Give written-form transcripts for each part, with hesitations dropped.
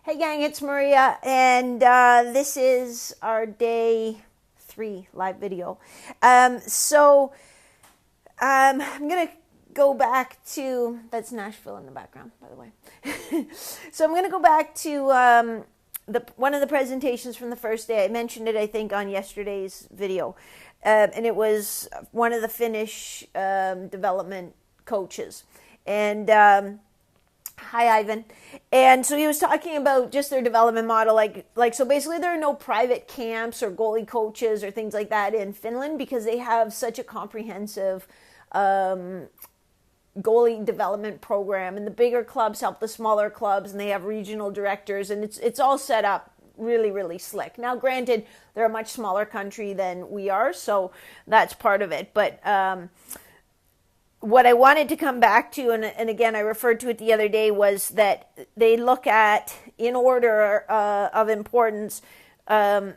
Hey gang, it's Maria, and this is our day 3 live video. I'm gonna go back to, that's Nashville in the background, by the way. So I'm gonna go back to one of the presentations from the first day. I mentioned it, I think, on yesterday's video, and it was one of the Finnish development coaches, and hi, Ivan. And so he was talking about just their development model. So basically there are no private camps or goalie coaches or things like that in Finland because they have such a comprehensive goalie development program. And the bigger clubs help the smaller clubs, and they have regional directors, and it's all set up really, really slick. Now, granted, they're a much smaller country than we are, so that's part of it. But what I wanted to come back to, and again, I referred to it the other day, was that they look at, in order of importance, the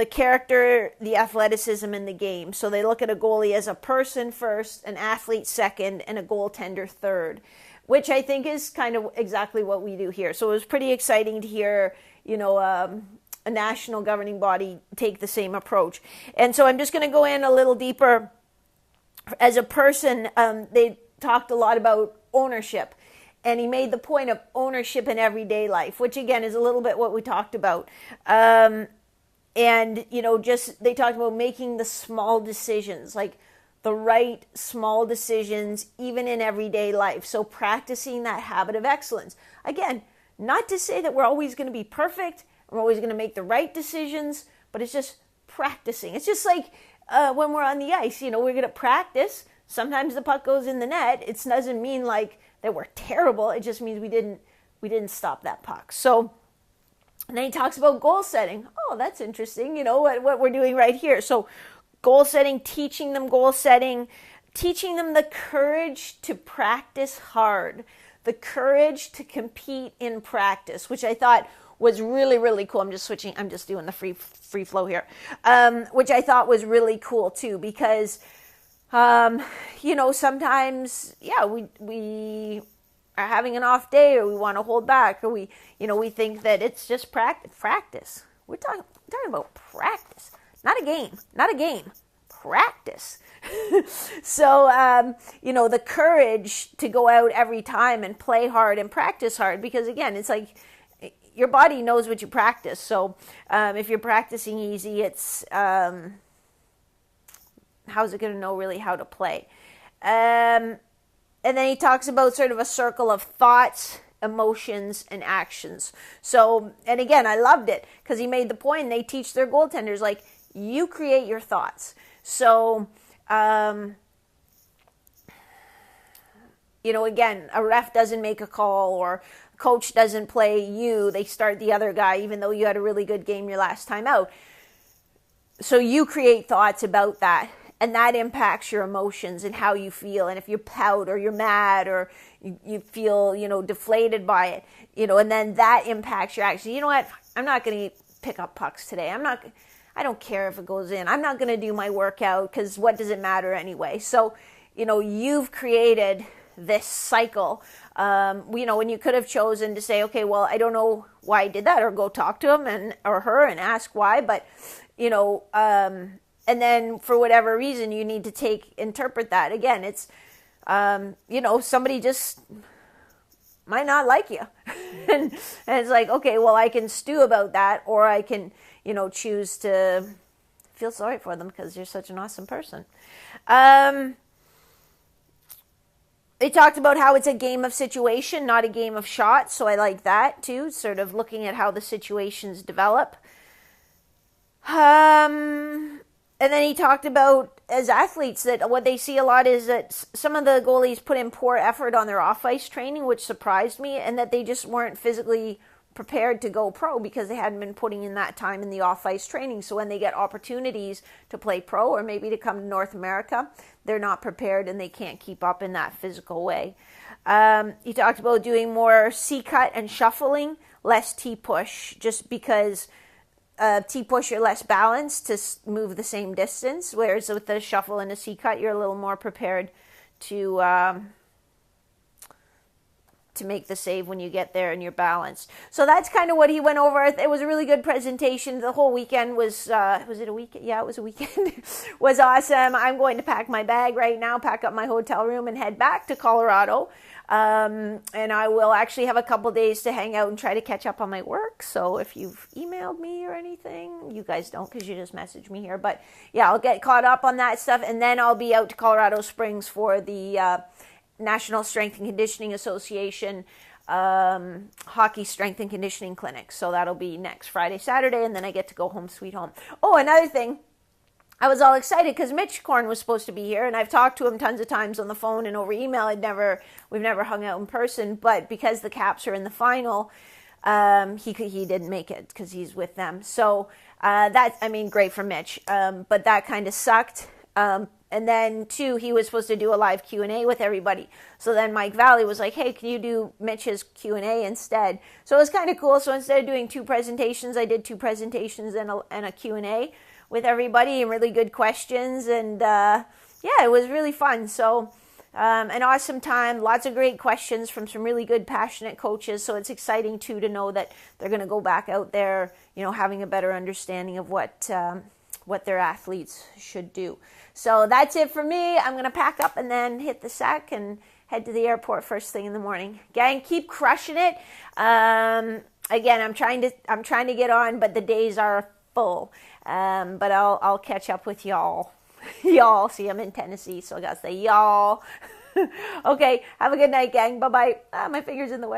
character, the athleticism, and the game. So they look at a goalie as a person first, an athlete second, and a goaltender third, which I think is kind of exactly what we do here. So it was pretty exciting to hear, a national governing body take the same approach. And so I'm just going to go in a little deeper. As a person, they talked a lot about ownership, and he made the point of ownership in everyday life, which again is a little bit what we talked about. And they talked about making the small decisions, like the right small decisions, even in everyday life. So practicing that habit of excellence. Again, not to say that we're always going to be perfect, we're always going to make the right decisions, but it's just practicing. It's just like when we're on the ice, we're going to practice. Sometimes the puck goes in the net. It doesn't mean like that we're terrible. It just means we didn't stop that puck. So, and then he talks about goal setting. Oh, that's interesting. What we're doing right here. So goal setting, teaching them goal setting, teaching them the courage to practice hard, the courage to compete in practice, which I thought was really, really cool. I'm just doing the free flow here, which I thought was really cool too, because, sometimes, we are having an off day, or we want to hold back, or we think that it's just practice. We're talking about practice, not a game, practice. So, the courage to go out every time and play hard and practice hard, because again, it's like, your body knows what you practice. So if you're practicing easy, it's how's it going to know really how to play? And then he talks about sort of a circle of thoughts, emotions, and actions. So, and again, I loved it because he made the point, and they teach their goaltenders, like, you create your thoughts. So, again, a ref doesn't make a call, or coach doesn't play you, they start the other guy, even though you had a really good game your last time out. So you create thoughts about that, and that impacts your emotions and how you feel. And if you pout, or you're mad, or you feel, deflated by it, and then that impacts your action. You know what? I'm not going to pick up pucks today. I don't care if it goes in. I'm not going to do my workout, because what does it matter anyway? So, you've created this cycle, when you could have chosen to say, okay, well, I don't know why I did that, or go talk to him or her and ask why, but, and then for whatever reason, you need to interpret that. Again, it's, somebody just might not like you. and it's like, okay, well, I can stew about that, or I can, choose to feel sorry for them because you're such an awesome person. They talked about how it's a game of situation, not a game of shots. So I like that too, sort of looking at how the situations develop. And then he talked about, as athletes, that what they see a lot is that some of the goalies put in poor effort on their off-ice training, which surprised me, and that they just weren't physically prepared to go pro because they hadn't been putting in that time in the off-ice training. So when they get opportunities to play pro, or maybe to come to North America, they're not prepared and they can't keep up in that physical way. He talked about doing more C-cut and shuffling, less T-push, just because T-push you're less balanced to move the same distance, whereas with the shuffle and a C-cut, you're a little more prepared to to make the save when you get there and you're balanced. So that's kind of what he went over. It was a really good presentation. The whole weekend was it a weekend? Yeah, it was a weekend. Was awesome. I'm going to pack my bag right now, pack up my hotel room, and head back to Colorado. And I will actually have a couple days to hang out and try to catch up on my work. So if you've emailed me or anything, you guys don't because you just messaged me here. But yeah, I'll get caught up on that stuff. And then I'll be out to Colorado Springs for the National Strength and Conditioning Association hockey strength and conditioning clinic. So that'll be next Friday, Saturday. And then I get to go home sweet home. Oh, another thing. I was all excited because Mitch Korn was supposed to be here, and I've talked to him tons of times on the phone and over email. We've never hung out in person, but because the Caps are in the final, he didn't make it because he's with them. So great for Mitch, but that kind of sucked. And then too, he was supposed to do a live Q&A with everybody. So then Mike Valley was like, "Hey, can you do Mitch's Q&A instead?" So it was kind of cool. So instead of doing 2 presentations, I did 2 presentations and a Q&A with everybody, and really good questions, and it was really fun. So an awesome time, lots of great questions from some really good, passionate coaches. So it's exciting too to know that they're going to go back out there, having a better understanding of what their athletes should do. So that's it for me. I'm going to pack up and then hit the sack and head to the airport first thing in the morning. Gang, keep crushing it. Again, I'm trying to get on, but the days are full. But I'll catch up with y'all. Y'all. See, I'm in Tennessee, so I gotta say y'all. Okay, have a good night, gang. Bye-bye. My finger's in the way.